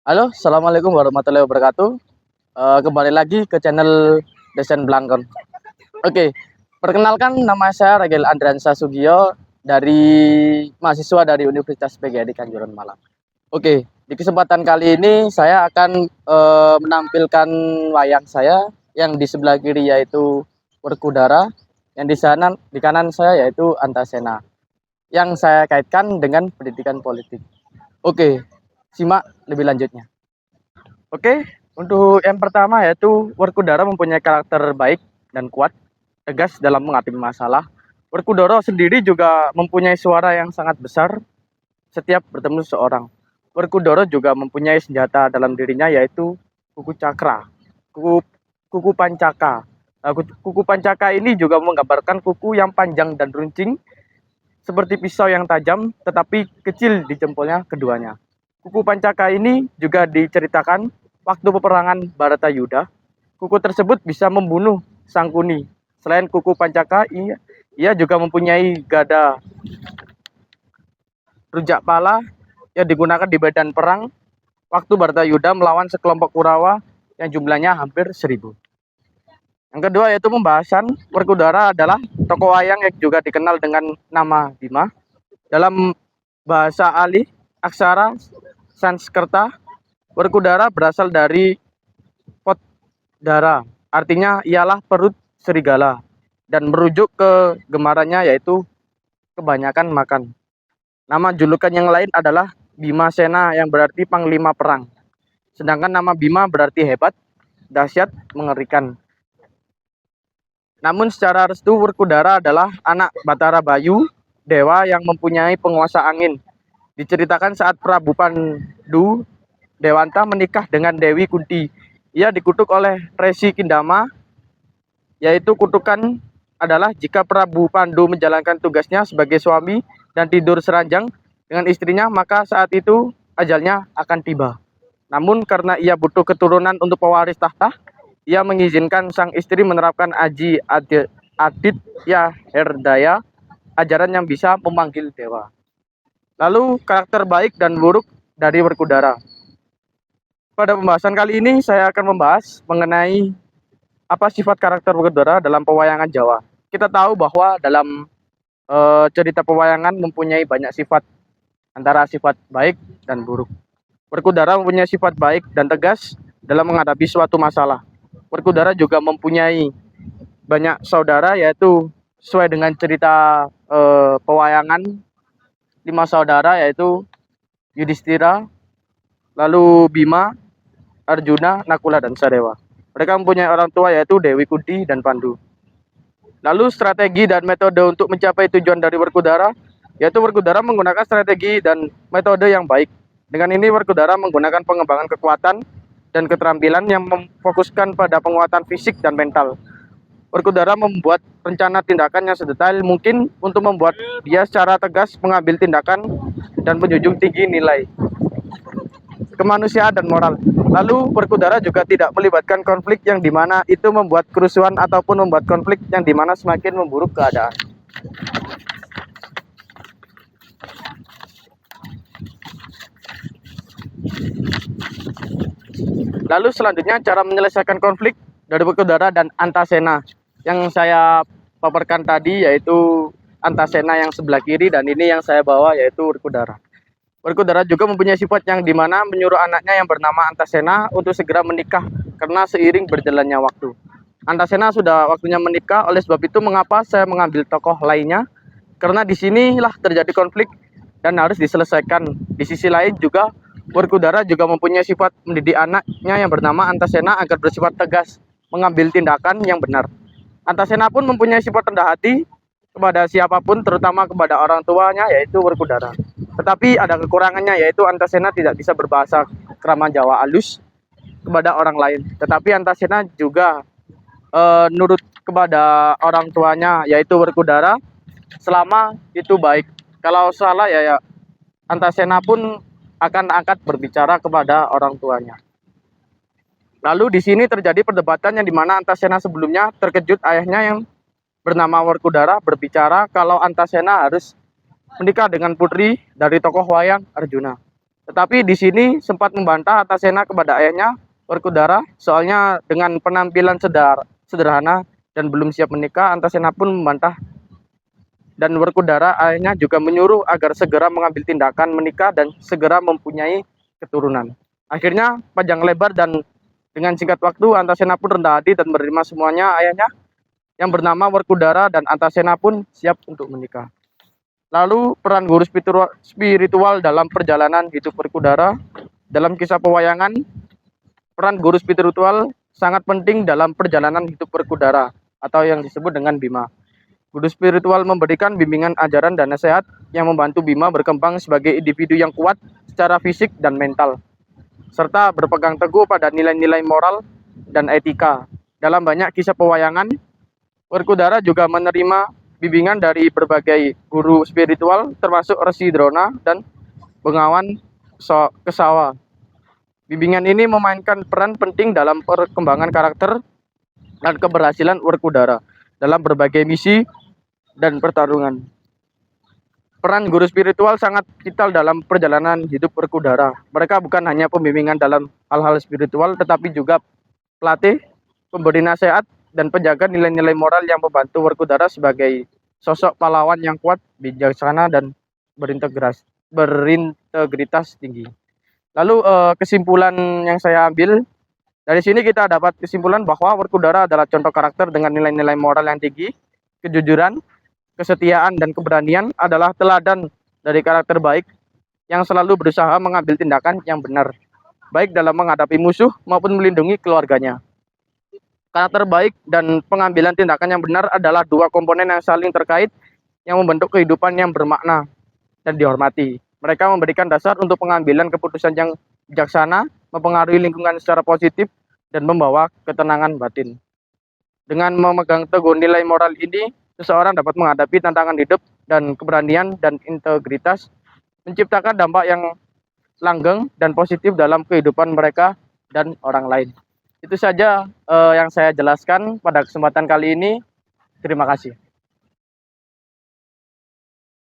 Halo, assalamualaikum warahmatullahi wabarakatuh. Kembali lagi ke channel Desain Blangkon. Oke, perkenalkan nama saya Ragil Andriansa Sugio dari mahasiswa dari Universitas PGRI Kanjuruhan Malang. Oke, di kesempatan kali ini saya akan menampilkan wayang saya yang di sebelah kiri yaitu Werkudara, yang di kanan saya yaitu Antasena, yang saya kaitkan dengan pendidikan politik. Oke, simak lebih lanjutnya. Oke, untuk yang pertama yaitu Werkudara mempunyai karakter baik dan kuat, tegas dalam menghadapi masalah. Werkudara sendiri juga mempunyai suara yang sangat besar setiap bertemu seseorang. Werkudara juga mempunyai senjata dalam dirinya yaitu kuku cakra, kuku, kuku pancaka. Nah, kuku pancaka ini juga menggambarkan kuku yang panjang dan runcing seperti pisau yang tajam tetapi kecil di jempolnya keduanya. Kuku pancaka ini juga diceritakan waktu peperangan Baratayuda. Kuku tersebut bisa membunuh Sangkuni. Selain kuku pancaka, ia juga mempunyai gada rujak pala yang digunakan di medan perang waktu Baratayuda melawan sekelompok Kurawa yang jumlahnya hampir 1000. Yang kedua yaitu pembahasan. Werkudara adalah tokoh wayang yang juga dikenal dengan nama Bima. Dalam bahasa alih aksara Sanskerta, Werkudara berasal dari Potdara, artinya ialah perut serigala, dan merujuk ke gemarannya yaitu kebanyakan makan. Nama julukan yang lain adalah Bima Sena yang berarti panglima perang. Sedangkan nama Bima berarti hebat, dahsyat, mengerikan. Namun secara restu Werkudara adalah anak Batara Bayu, dewa yang mempunyai penguasa angin. Diceritakan saat Prabu Pandu Dewanta menikah dengan Dewi Kunti. Ia dikutuk oleh Resi Kindama, yaitu kutukan adalah jika Prabu Pandu menjalankan tugasnya sebagai suami dan tidur seranjang dengan istrinya, maka saat itu ajalnya akan tiba. Namun karena ia butuh keturunan untuk pewaris tahta, ia mengizinkan sang istri menerapkan Aji Aditya Herdaya, ajaran yang bisa memanggil dewa. Lalu karakter baik dan buruk dari Werkudara. Pada pembahasan kali ini saya akan membahas mengenai apa sifat karakter Werkudara dalam pewayangan Jawa. Kita tahu bahwa dalam cerita pewayangan mempunyai banyak sifat, antara sifat baik dan buruk. Werkudara mempunyai sifat baik dan tegas dalam menghadapi suatu masalah. Werkudara juga mempunyai banyak saudara, yaitu sesuai dengan cerita pewayangan 5 saudara yaitu Yudhistira, lalu Bima, Arjuna, Nakula, dan Sadewa. Mereka mempunyai orang tua yaitu Dewi Kunti dan Pandu. Lalu strategi dan metode untuk mencapai tujuan dari Werkudara, yaitu Werkudara menggunakan strategi dan metode yang baik. Dengan ini Werkudara menggunakan pengembangan kekuatan dan keterampilan yang memfokuskan pada penguatan fisik dan mental. Werkudara membuat rencana tindakan yang sedetail mungkin untuk membuat dia secara tegas mengambil tindakan dan menjunjung tinggi nilai kemanusiaan dan moral. Lalu Werkudara juga tidak melibatkan konflik yang dimana itu membuat kerusuhan ataupun membuat konflik yang dimana semakin memburuk keadaan. Lalu selanjutnya cara menyelesaikan konflik dari Werkudara dan Antasena. Yang saya paparkan tadi yaitu Antasena yang sebelah kiri, dan ini yang saya bawa yaitu Werkudara. Werkudara juga mempunyai sifat yang dimana menyuruh anaknya yang bernama Antasena untuk segera menikah karena seiring berjalannya waktu. Antasena sudah waktunya menikah, oleh sebab itu mengapa saya mengambil tokoh lainnya? Karena disinilah terjadi konflik dan harus diselesaikan. Di sisi lain juga Werkudara juga mempunyai sifat mendidik anaknya yang bernama Antasena agar bersifat tegas, mengambil tindakan yang benar. Antasena pun mempunyai sifat rendah hati kepada siapapun, terutama kepada orang tuanya yaitu Werkudara. Tetapi ada kekurangannya, yaitu Antasena tidak bisa berbahasa krama Jawa halus kepada orang lain. Tetapi Antasena juga nurut kepada orang tuanya yaitu Werkudara selama itu baik. Kalau salah ya Antasena pun akan angkat berbicara kepada orang tuanya. Lalu di sini terjadi perdebatan yang dimana Antasena sebelumnya terkejut ayahnya yang bernama Werkudara berbicara kalau Antasena harus menikah dengan putri dari tokoh wayang Arjuna. Tetapi di sini sempat membantah Antasena kepada ayahnya, Werkudara, soalnya dengan penampilan sederhana dan belum siap menikah. Antasena pun membantah, dan Werkudara ayahnya juga menyuruh agar segera mengambil tindakan menikah dan segera mempunyai keturunan. Akhirnya panjang lebar dan dengan singkat waktu Antasena pun rendah hati dan menerima semuanya ayahnya yang bernama Werkudara, dan Antasena pun siap untuk menikah. Lalu peran guru spiritual dalam perjalanan hidup Werkudara. Dalam kisah pewayangan, peran guru spiritual sangat penting dalam perjalanan hidup Werkudara atau yang disebut dengan Bima. Guru spiritual memberikan bimbingan ajaran dan nasihat yang membantu Bima berkembang sebagai individu yang kuat secara fisik dan mental, serta berpegang teguh pada nilai-nilai moral dan etika. Dalam banyak kisah pewayangan, Werkudara juga menerima bimbingan dari berbagai guru spiritual termasuk Resi Drona dan Bengawan Kesawa. Bimbingan ini memainkan peran penting dalam perkembangan karakter dan keberhasilan Werkudara dalam berbagai misi dan pertarungan. Peran guru spiritual sangat vital dalam perjalanan hidup Werkudara. Mereka bukan hanya pembimbingan dalam hal-hal spiritual, tetapi juga pelatih, pemberi nasihat, dan penjaga nilai-nilai moral yang membantu Werkudara sebagai sosok pahlawan yang kuat, bijaksana, dan berintegritas tinggi. Lalu kesimpulan yang saya ambil dari sini, kita dapat kesimpulan bahwa Werkudara adalah contoh karakter dengan nilai-nilai moral yang tinggi. Kejujuran, kesetiaan, dan keberanian adalah teladan dari karakter baik yang selalu berusaha mengambil tindakan yang benar, baik dalam menghadapi musuh maupun melindungi keluarganya. Karakter baik dan pengambilan tindakan yang benar adalah dua komponen yang saling terkait yang membentuk kehidupan yang bermakna dan dihormati. Mereka memberikan dasar untuk pengambilan keputusan yang bijaksana, mempengaruhi lingkungan secara positif, dan membawa ketenangan batin. Dengan memegang teguh nilai moral ini, seseorang dapat menghadapi tantangan hidup dan keberanian dan integritas, menciptakan dampak yang langgeng dan positif dalam kehidupan mereka dan orang lain. Itu saja yang saya jelaskan pada kesempatan kali ini. Terima kasih.